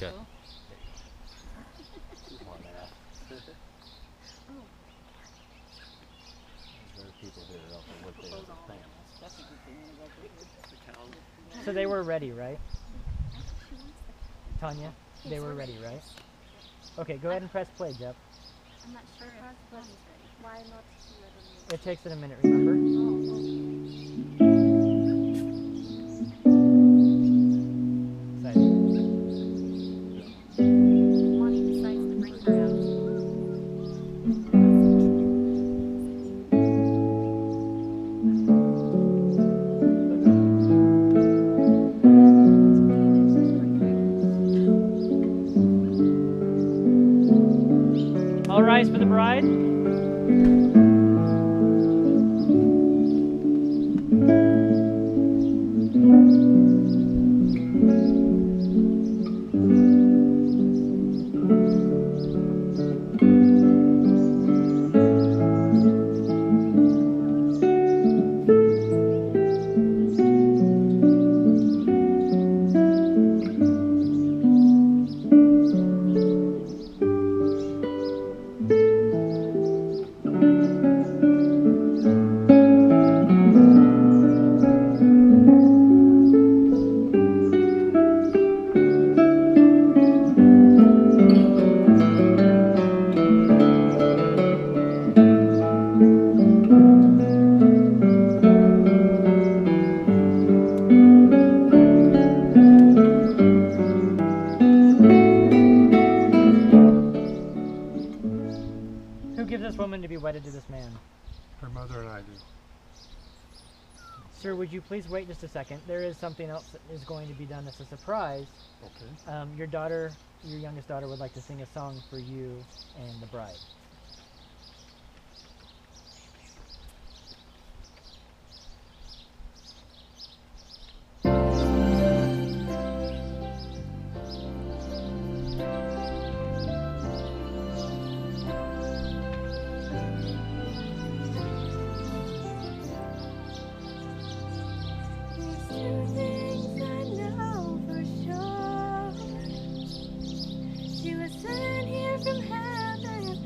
Okay. So they were ready, right? Tanya, they were ready, right? Okay, go ahead and press play, Jeff. I'm not sure why not here. It takes it a minute, remember? Lonnie decides to bring her out. All rise for the bride. Who gives this woman to be wedded to this man? Her mother and I do. Sir, would you please wait just a second? There is something else that is going to be done as a surprise. Okay. Your daughter, your youngest daughter, would like to sing a song for you and the bride. She was sent here from heaven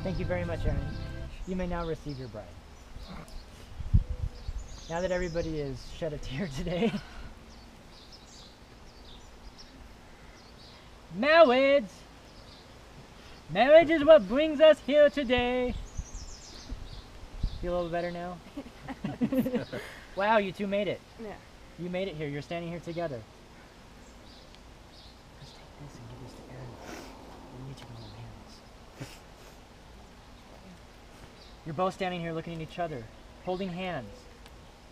Thank you very much, Aaron. You may now receive your bride. Now that everybody has shed a tear today, marriage! Marriage is what brings us here today. Feel a little better now? Wow, you two made it. Yeah. You made it here. You're standing here together. Let's take this and give this to Aaron. We need to hold hands. You're both standing here looking at each other, holding hands,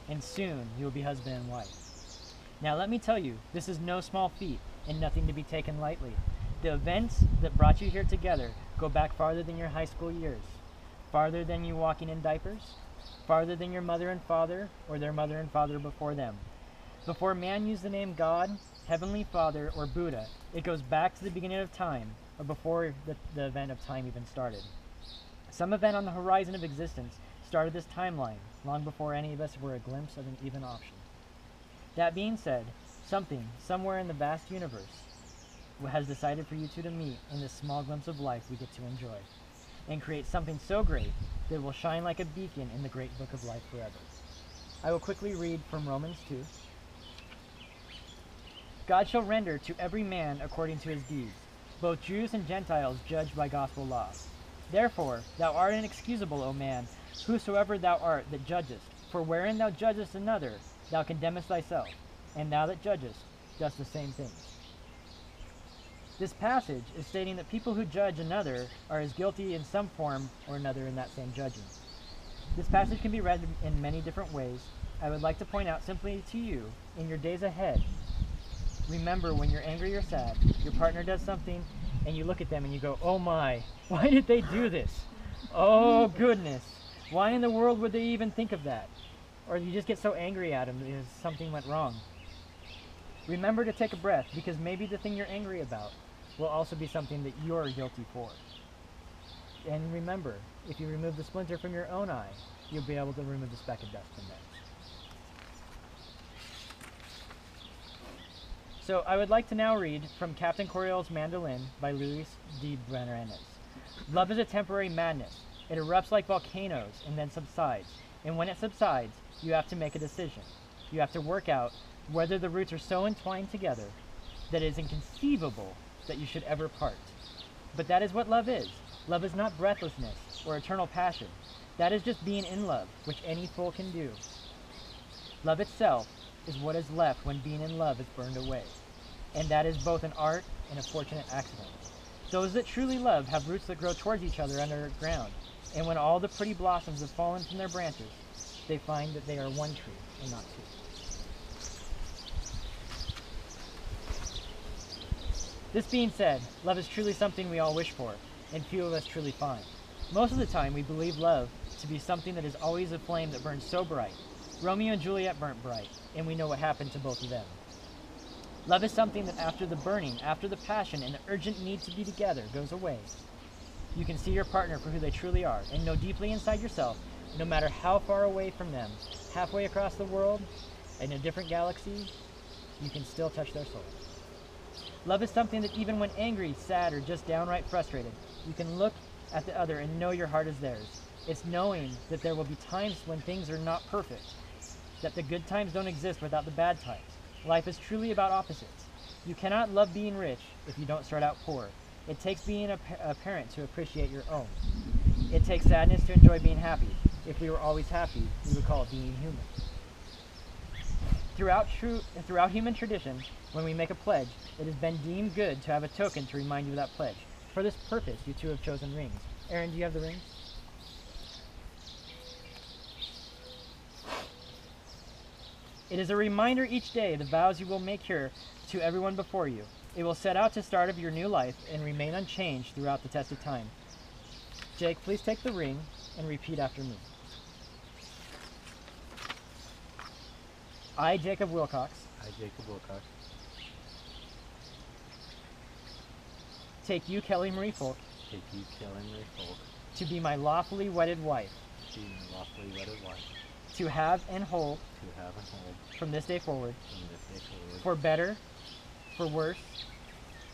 and soon you will be husband and wife. Now let me tell you, this is no small feat and nothing to be taken lightly. The events that brought you here together go back farther than your high school years, farther than you walking in diapers, farther than your mother and father or their mother and father before them. Before man used the name God, Heavenly Father, or Buddha, it goes back to the beginning of time, or before the event of time even started. Some event on the horizon of existence started this timeline, long before any of us were a glimpse of an even option. That being said, something, somewhere in the vast universe, has decided for you two to meet in this small glimpse of life we get to enjoy, and create something so great that it will shine like a beacon in the great book of life forever. I will quickly read from Romans 2. God shall render to every man according to his deeds, both Jews and Gentiles judged by gospel law. Therefore thou art inexcusable, O man, whosoever thou art that judgest, for wherein thou judgest another, thou condemnest thyself, and thou that judgest dost the same things. This passage is stating that people who judge another are as guilty in some form or another in that same judging. This passage can be read in many different ways. I would like to point out simply to you, in your days ahead, remember when you're angry or sad, your partner does something, and you look at them and you go, oh my, why did they do this? Oh goodness, why in the world would they even think of that? Or you just get so angry at them because something went wrong. Remember to take a breath, because maybe the thing you're angry about will also be something that you're guilty for. And remember, if you remove the splinter from your own eye, you'll be able to remove the speck of dust from theirs. So I would like to now read from Captain Coriol's Mandolin by Luis de Brenes. Love is a temporary madness. It erupts like volcanoes and then subsides. And when it subsides, you have to make a decision. You have to work out whether the roots are so entwined together that it is inconceivable that you should ever part. But that is what love is. Love is not breathlessness or eternal passion. That is just being in love, which any fool can do. Love itself is what is left when being in love is burned away. And that is both an art and a fortunate accident. Those that truly love have roots that grow towards each other underground. And when all the pretty blossoms have fallen from their branches, they find that they are one tree and not two. This being said, love is truly something we all wish for, and few of us truly find. Most of the time, we believe love to be something that is always a flame that burns so bright. Romeo and Juliet burnt bright, and we know what happened to both of them. Love is something that after the burning, after the passion, and the urgent need to be together goes away, you can see your partner for who they truly are, and know deeply inside yourself, no matter how far away from them, halfway across the world, in a different galaxy, you can still touch their soul. Love is something that even when angry, sad, or just downright frustrated, you can look at the other and know your heart is theirs. It's knowing that there will be times when things are not perfect, that the good times don't exist without the bad times. Life is truly about opposites. You cannot love being rich if you don't start out poor. It takes being a parent to appreciate your own. It takes sadness to enjoy being happy. If we were always happy, we would call it being human. Throughout human tradition, when we make a pledge, it has been deemed good to have a token to remind you of that pledge. For this purpose, you two have chosen rings. Aaron, do you have the rings? It is a reminder each day of the vows you will make here to everyone before you. It will set out to start of your new life and remain unchanged throughout the test of time. Jake, please take the ring and repeat after me. I, Jacob Wilcox, I, Jacob Wilcox, take you, Kelli Marie Fulk, take you, Kelli Marie Fulk, to be my lawfully wedded wife, to be my lawfully wedded wife, to have and hold, from this day forward, for better, for worse,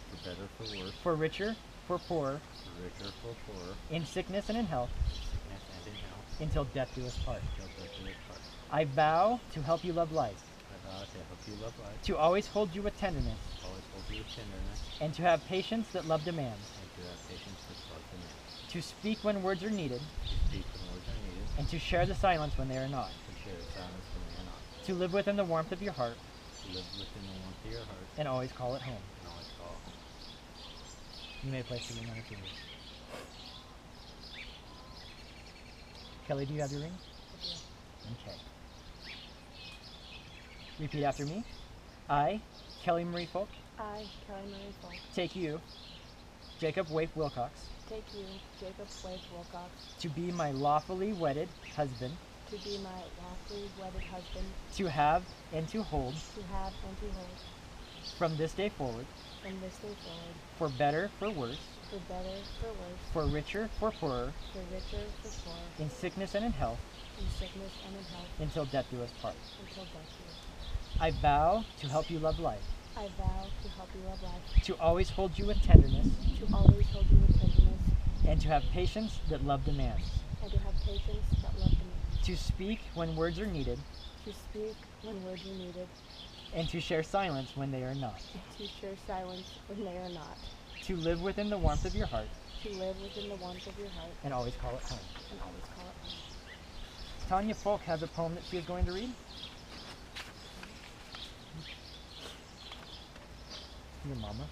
for better, for worse, for richer, for poor, richer for poorer, in sickness and in health, sickness and in health, until death do us part. till death do us part. I vow to help you love life, I vow to help you love life, to always hold you with tenderness, always hold you with tenderness, and to have patience that love demands, and to have patience with love demands, to speak when words are needed, to speak when words are needed, and to share the silence when they are not, to share silence when they are not, to live within the warmth of your heart, to live within the warmth of your heart, and always call it home. and always call it home. You may place the ring on your finger. Kelly, do you have your ring? Okay. Repeat after me. I, Kelly Marie Fulk, I, Kelli Marie Fulk, take you, Jacob Wafe Wilcox, take you, Jacob Wafe Wilcox, to be my lawfully wedded husband, to be my lawfully wedded husband, to have and to hold, to have and to hold, from this day forward, from this day forward, for better, for worse, for better, for worse, for richer, for poorer, for richer, for poorer, in sickness and in health, in sickness and in health, until death do us part. until death do us part. I vow to help you love life, I vow to help you love life, to always hold you with tenderness, to always hold you with tenderness, and to have patience that love demands, and to have patience that love demands, to speak when words are needed, to speak when words are needed, and to share silence when they are not, and to share silence when they are not, to live within the warmth of your heart, to live within the warmth of your heart, and always call it home. and always call it home. Tanya Fulk has a poem that she is going to read. Your mama.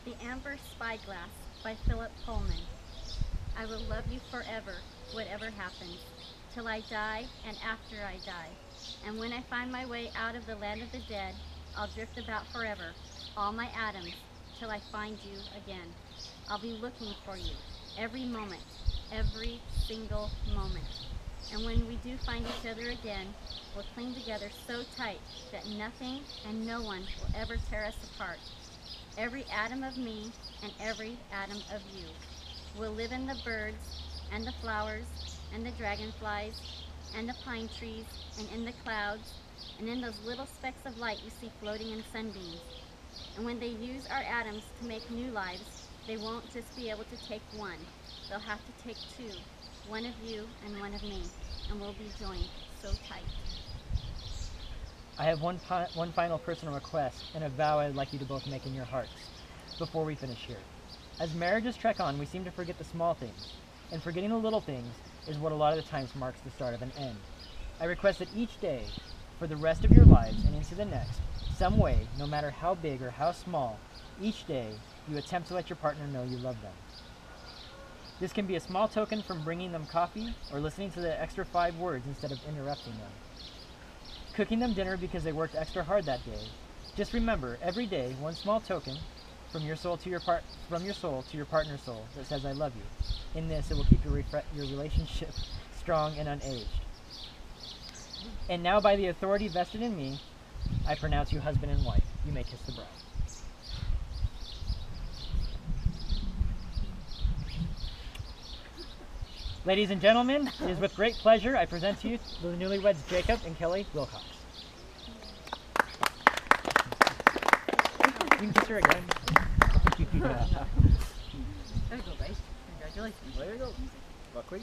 The Amber Spyglass by Philip Pullman. I will love you forever, whatever happens, till I die and after I die. And when I find my way out of the land of the dead, I'll drift about forever, all my atoms, till I find you again. I'll be looking for you, every moment, every single moment. And when we do find each other again, we'll cling together so tight that nothing and no one will ever tear us apart. Every atom of me and every atom of you will live in the birds and the flowers and the dragonflies and the pine trees and in the clouds and in those little specks of light you see floating in sunbeams. And when they use our atoms to make new lives, they won't just be able to take one. They'll have to take two, one of you and one of me, and we'll be joined so tight. I have one final personal request and a vow I'd like you to both make in your hearts before we finish here. As marriages trek on, we seem to forget the small things, and forgetting the little things is what a lot of the times marks the start of an end. I request that each day, for the rest of your lives and into the next, some way, no matter how big or how small, each day you attempt to let your partner know you love them. This can be a small token from bringing them coffee or listening to the extra 5 words instead of interrupting them. Cooking them dinner because they worked extra hard that day. Just remember, every day, one small token from your soul to your partner's soul that says I love you. In this, it will keep your relationship strong and unaged. And now, by the authority vested in me, I pronounce you husband and wife. You may kiss the bride. Ladies and gentlemen, it is with great pleasure I present to you the newlyweds Jacob and Kelli Wilcox. You can kiss her again. There you go, guys. Congratulations. There you go. Buckley.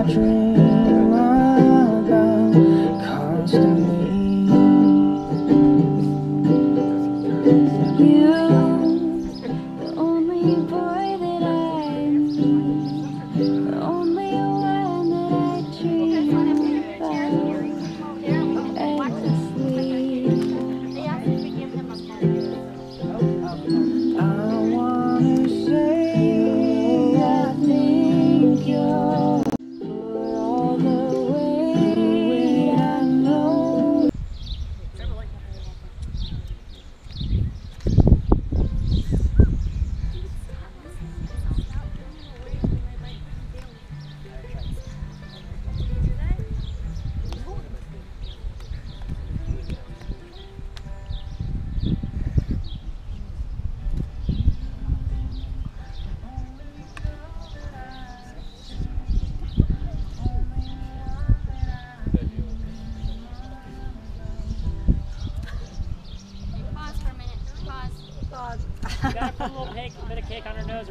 Dream about constantly.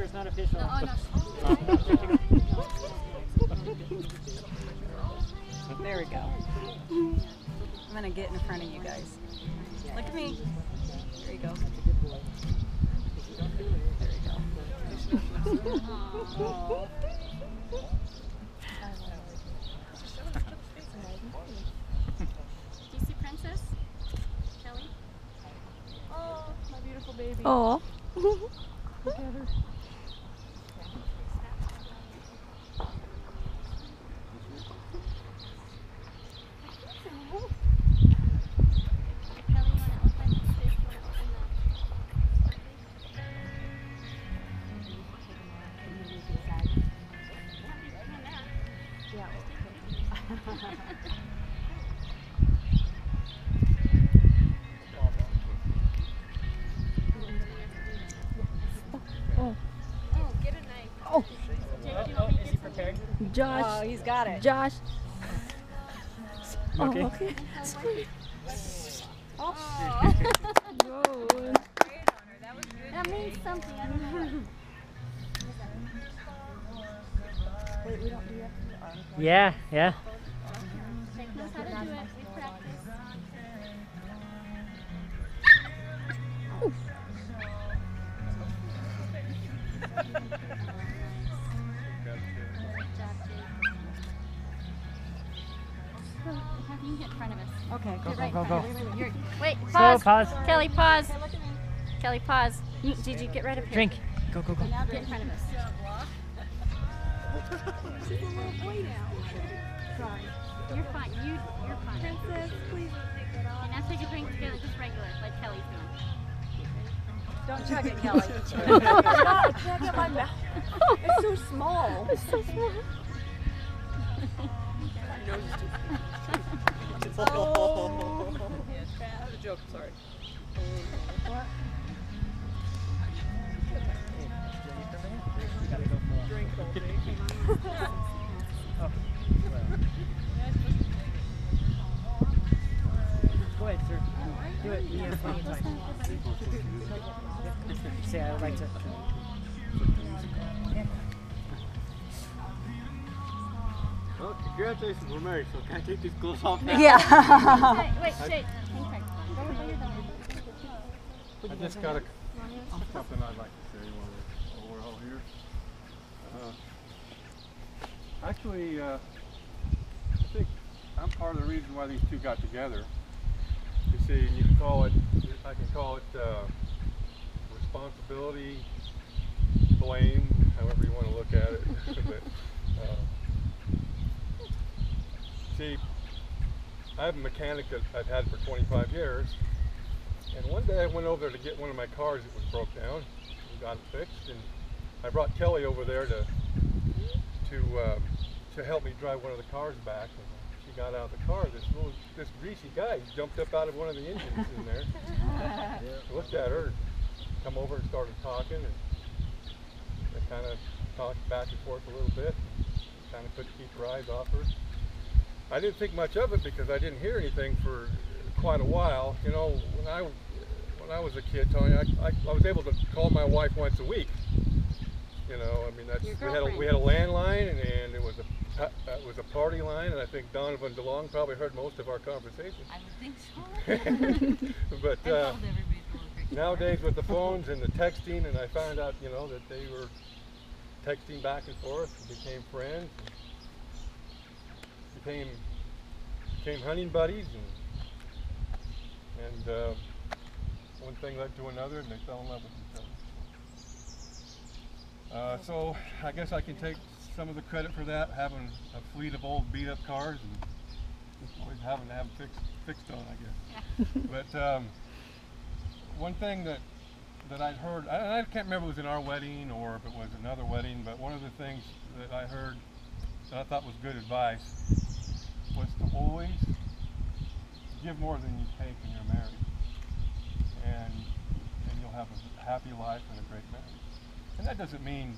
it's not official. Oh, no. There we go. I'm gonna get in front of you guys. Look at me. There you go. There you go. Aw. Do you see Princess? Kelly? Oh, my beautiful baby. Oh. Kelly, you want to open this? You want to open Oh. Oh, get a knife. Oh. Is he prepared? Josh. Oh, he's got it. Josh. Okay. Oh, okay. Oh. Whoa. that means something. I don't know what. Wait, we don't do that for the arm. Yeah, yeah. Jake knows how to do it. We practice. Good job, Jake. You can get in front of us. Okay, Go, Get go, right go, in go. front of us. You're- Wait, Slow, pause. pause. Kelly, pause. Kelly, pause. Gigi, get right up here. Drink. Go, go, go. Now get in front of us. She's a little boy now. You're fine. You're fine. Princess, please don't take that off. And now take a drink together, just regular, like Kelly's doing. Don't chug it, Kelly. I can't get my mouth. It's so small. It's so small. Oh. That was a joke, sorry. Drink all day. Go ahead, sir. Do it. You have plenty of time. Say, I would like to. Well, congratulations, we're married, so can I take these clothes off now? Yeah. Wait, Jake. Hang tight. Go where you're done. I just got something I'd like to say while we're all here. Actually, I think I'm part of the reason why these two got together. You see, you can call it, I can call it responsibility, blame, however you want to look at it. But, see, I have a mechanic that I've had for 25 years, and one day I went over there to get one of my cars that was broke down and got it fixed, and I brought Kelly over there to help me drive one of the cars back. And she got out of the car. This greasy guy jumped up out of one of the engines in there. I looked at her, come over and started talking, and they kind of talked back and forth a little bit. Kind of couldn't keep her eyes off her. I didn't think much of it because I didn't hear anything for quite a while. You know, when I was a kid, Tony, I was able to call my wife once a week. You know, I mean, we had a landline, and it was a party line, and I think Donovan DeLong probably heard most of our conversations. I would think so. But I told everybody to look at nowadays with the phones and the texting, and I found out, you know, that they were texting back and forth, and became friends, and became hunting buddies, and one thing led to another, and they fell in love with each other. So I guess I can take some of the credit for that, having a fleet of old beat-up cars and always having to have them fixed on, I guess. But one thing that I'd heard, I can't remember if it was in our wedding or if it was another wedding, but one of the things that I heard that I thought was good advice was to always give more than you take when you're married, and you'll have a happy life and a great marriage. And that doesn't mean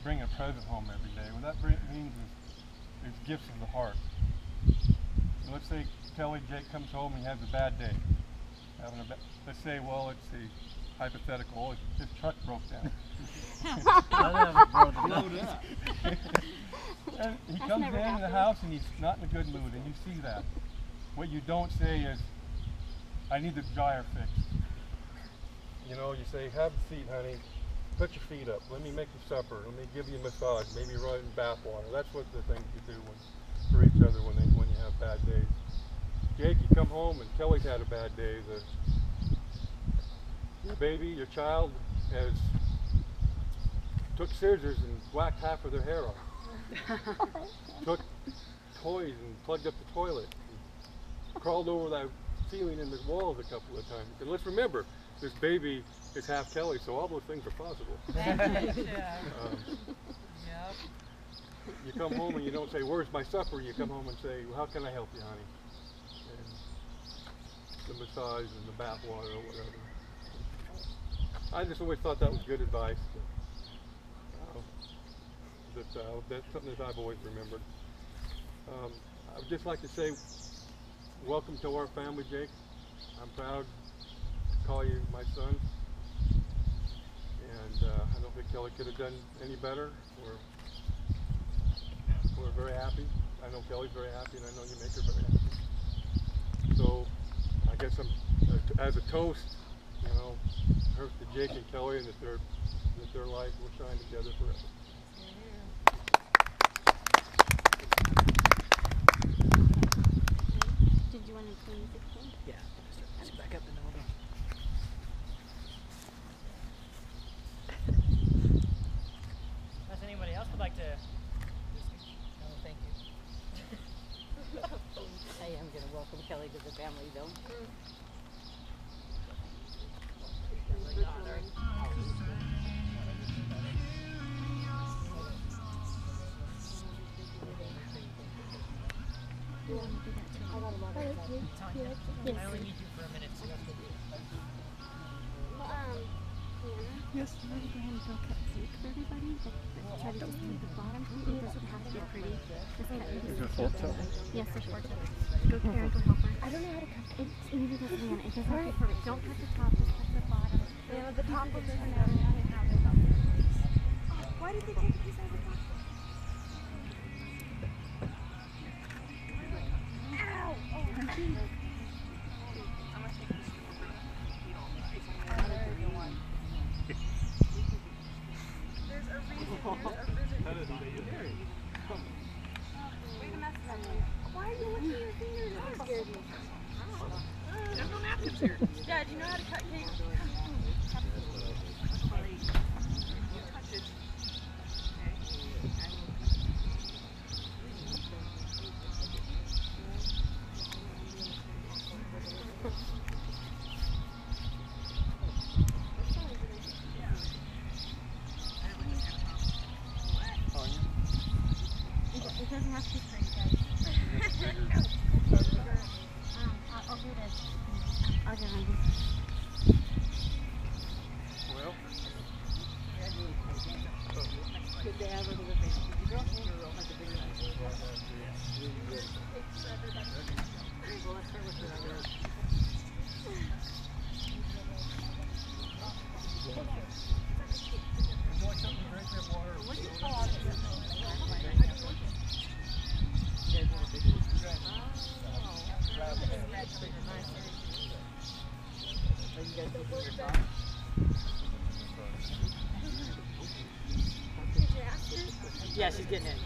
bring a present home every day. What that means is gifts of the heart. So let's say Jake comes home and he has a bad day. Let's say, well, it's the hypothetical, his truck broke down. Load up. And he That's comes never in the happened. house and he's not in a good mood, and you see that. What you don't say is, I need the dryer fixed. You know, you say, have a seat, honey. Put your feet up. Let me make you supper. Let me give you a massage. Maybe run in bath water. That's what the things you do for each other when you have bad days. Jake, you come home and Kelly's had a bad day. Your baby, your child, took scissors and whacked half of their hair off. Took toys and plugged up the toilet. And crawled over that ceiling and the walls a couple of times. And let's remember, this baby is half Kelly, so all those things are possible. You come home and you don't say, where's my supper? You come home and say, well, how can I help you, honey? And the massage and the bath water or whatever. I just always thought that was good advice. That's something that I've always remembered. I would just like to say, welcome to our family, Jake. I'm proud to call you my son. And I don't think Kelly could have done any better. We're very happy. I know Kelly's very happy, and I know you make her very happy. So I guess as a toast, you know, to Jake and Kelly, and that their life will shine together forever. Did you want to do music thing? Yeah. Let's back up in the middle. Does anybody else would like to? No, thank you. I am going to welcome Kelly to the family, though. I only need you for a minute, so you have to do it. Yes. You want to go ahead and fill cut cake for everybody? But try to just do the bottom. It doesn't have to be pretty. Just cut it. Yes, there's 4 toes. Go Karen, go help her. I don't know how to cut it. It's easy to plan. It doesn't have to be perfect. Don't cut the top, just cut the bottom. Yeah, the top will turn out. Why did they take a piece out of the top? Ow! Oh, why are you licking your fingers? That scared me. There's no napkins here. Dad, do you know how to cut cake? Touch it. It doesn't have to be pretty, guys. I'll do this. I'll get on this. Well, Good to have her to the family. Yeah, she's getting it.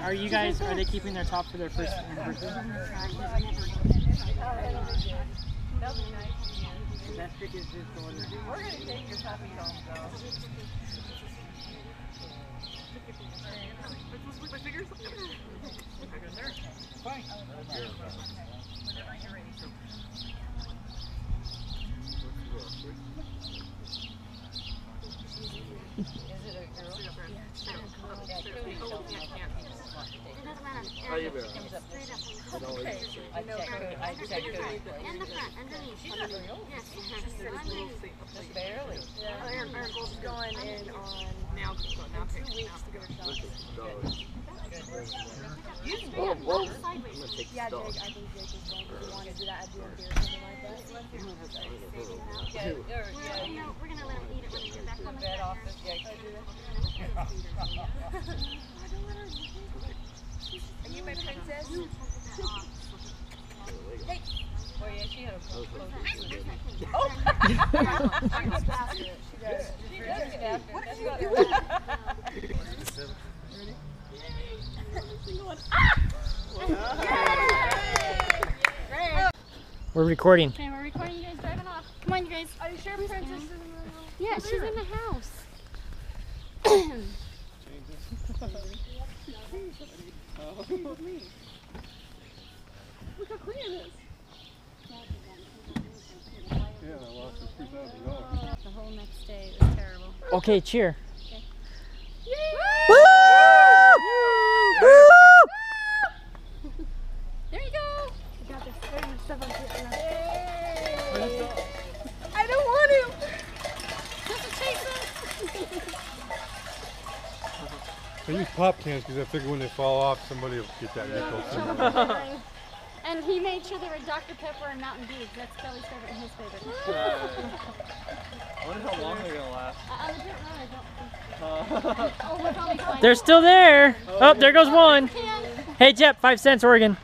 Are you guys? Are they keeping their top for their first anniversary? Patrick is just going. We're going to take your puppy home, though. My fingers? Fine. Whenever you're ready. Is it a girl? How you been? I checked her. In the front, underneath. She's not very old. Yes, Just underneath. barely. Our goal's going in on now Yeah, Jake, I think Jake is going to want to do that at the end or something like that. We're gonna let him eat it when we get back on the bed office. Are you my princess? Hey. Oh yeah, she had a close. Oh! I go faster. She does. She does get after. That's what We're recording. Okay, we're recording you guys driving off. Come on, you guys. Are you sure Princess is in the room? Yeah, she's in the house. Look how clean it is. Yeah, I lost the $3,000. The whole next day it was terrible. Okay, cheer. Okay. There you go. You got this so much stuff on the I don't want to. Just to chase us. I use pop cans because I figure when they fall off, somebody will get that nickel somewhere. And he made sure they were Dr. Pepper and Mountain Dew. That's Kelly's favorite and his favorite. I wonder how long they're gonna last. On the dirt road, I don't think. Oh, we're probably fine. They're still there. Oh, there goes one. Hey, Jep, 5 cents, Oregon.